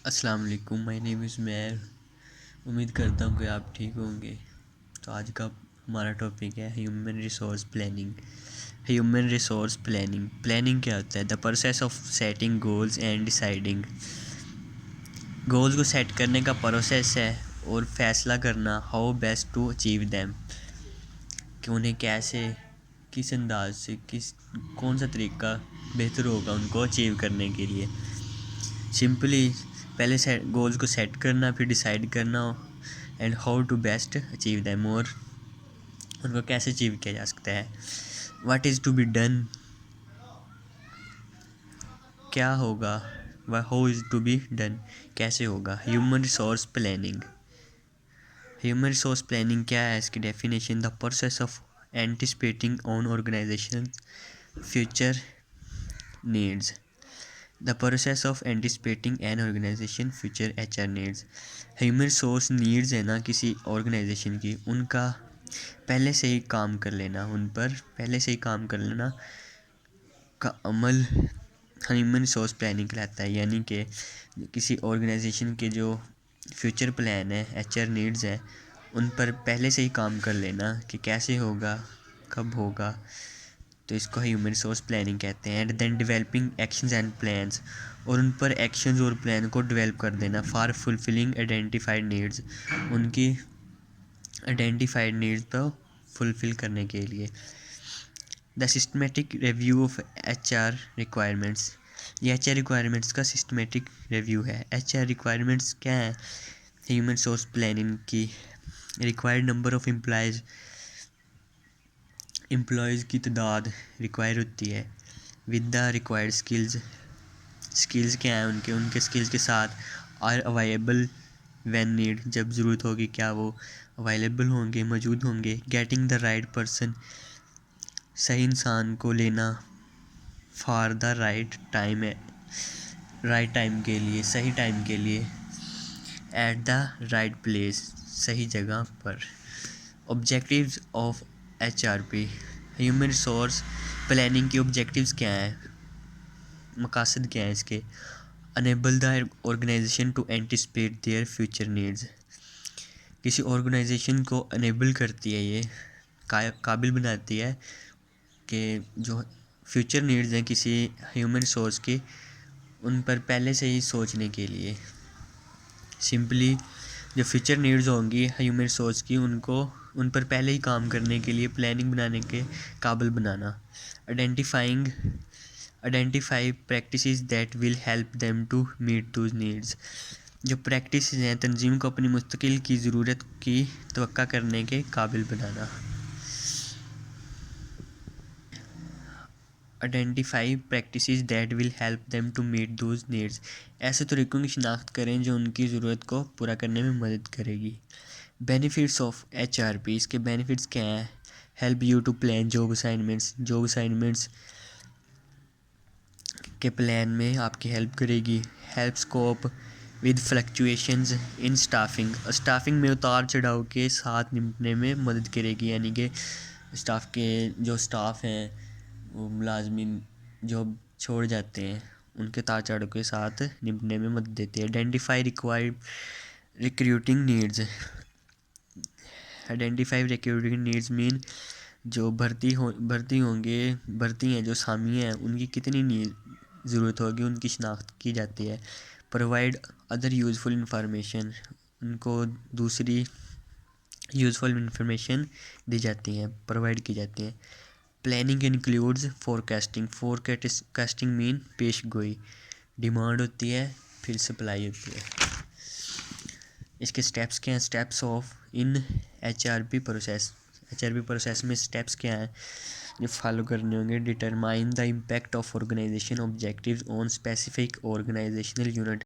अस्सलाम वालेकुम, my name is मैर। उम्मीद करता हूँ कि आप ठीक होंगे। तो आज का हमारा टॉपिक है human resource planning. Human resource planning planning क्या होता है? The process of setting goals and deciding. Goals को सेट करने का प्रोसेस है और फैसला करना how best to achieve them, कि उन्हें कैसे, किस अंदाज से, कौन सा तरीका बेहतर होगा उनको अचीव करने के लिए। सिंपली पहले सेट गोल्स को सेट करना, फिर डिसाइड करना and how to best achieve them, और उनको कैसे अचीव किया जा सकता है। What is to be done, क्या होगा, how is to be done, कैसे होगा। Human resource planning. Human resource planning क्या है? इसकी definition: the process of anticipating on organization future needs. The process of anticipating an organization future HR needs। Human resource needs है ना किसी organisation की, उनका पहले से ही काम कर लेना, उन पर पहले से ही काम कर लेना का अमल ह्यूमन रिसोर्स प्लानिंग कहलाता है। यानी कि किसी ऑर्गेनाइजेशन के जो फ्यूचर प्लान है, HR नीड्स है, उन पर पहले से ही काम कर लेना कि कैसे होगा, कब होगा, तो इसको ह्यूमन रिसोर्स प्लानिंग कहते हैं। And then developing actions and plans, और उन पर एक्शंस और प्लान को डेवलप कर देना फॉर फुलफिलिंग आइडेंटिफाइड नीड्स, उनकी आइडेंटिफाइड नीड्स को फुलफिल करने के लिए। The systematic review of HR requirements. ये HR रिक्वायरमेंट्स का सिस्टमेटिक रिव्यू है। HR रिक्वायरमेंट्स क्या है ह्यूमन रिसोर्स प्लानिंग की? रिक्वायर्ड नंबर ऑफ एम्प्लॉयज़ की तादाद रिक्वायर होती है, with the required skills. Skills क्या है उनके उनके स्किल्स के साथ, आर अवेलेबल व्हेन नीड, जब ज़रूरत होगी क्या वो अवेलेबल होंगे, मौजूद होंगे। गेटिंग द राइट पर्सन, सही इंसान को लेना, for the right time, right time के लिए, सही टाइम के लिए। एट द राइट प्लेस, सही जगह पर। Objectives of HRP। Human resource planning के ऑब्जेक्टिव्स क्या हैं, मकासद क्या हैं इसके? Enable the organization to anticipate their future needs. किसी ऑर्गेनाइजेशन को अनेबल करती है, ये काबिल बनाती है कि जो फ्यूचर नीड्स हैं किसी ह्यूमन रिसोर्स की, उन पर पहले से ही सोचने के लिए। सिंपली जो फ्यूचर नीड्स होंगी ह्यूमन रिसोर्स की, उनको उन पर पहले ही काम करने के लिए प्लानिंग बनाने के काबिल बनाना। Identify practices that will help them to meet those needs. जो प्रैक्टिस हैं तंजीम को अपनी मुस्तकिल की ज़रूरत की तवक्का करने के काबिल बनाना। Identify practices that will help them to meet those needs. ऐसे तरीक़ों की शिनाख्त करें जो उनकी ज़रूरत को पूरा करने में मदद करेगी। Benefits of HRP। इसके बेनिफिट्स क्या हैं? Help you to plan job assignments. Job assignments के प्लान में आपकी हेल्प करेगी। Help scope with fluctuations in staffing. Staffing में उतार चढ़ाव के साथ निपटने में मदद करेगी। यानी कि स्टाफ के जो स्टाफ हैं, वो मुलाजमीन जो छोड़ जाते हैं, उनके उतार चढ़ाव के साथ निपटने में मदद देती है। Identify required recruiting needs. Identify recruiting needs mean जो भर्ती हैं, जो सामी हैं, उनकी कितनी ज़रूरत होगी, उनकी शिनाख्त की जाती है। प्रोवाइड अदर यूज़फुल इंफॉर्मेशन, उनको दूसरी यूज़फुल इंफॉर्मेशन दी जाती हैं, प्रोवाइड की जाती हैं। Planning includes forecasting. Forecasting mean पेश गोई, डिमांड होती है फिर सप्लाई होती है। इसके स्टेप्स क्या हैं? Steps of in HRP process. HRP process में स्टेप्स क्या हैं जो फॉलो करने होंगे? Determine the impact of organization objectives on specific organizational unit.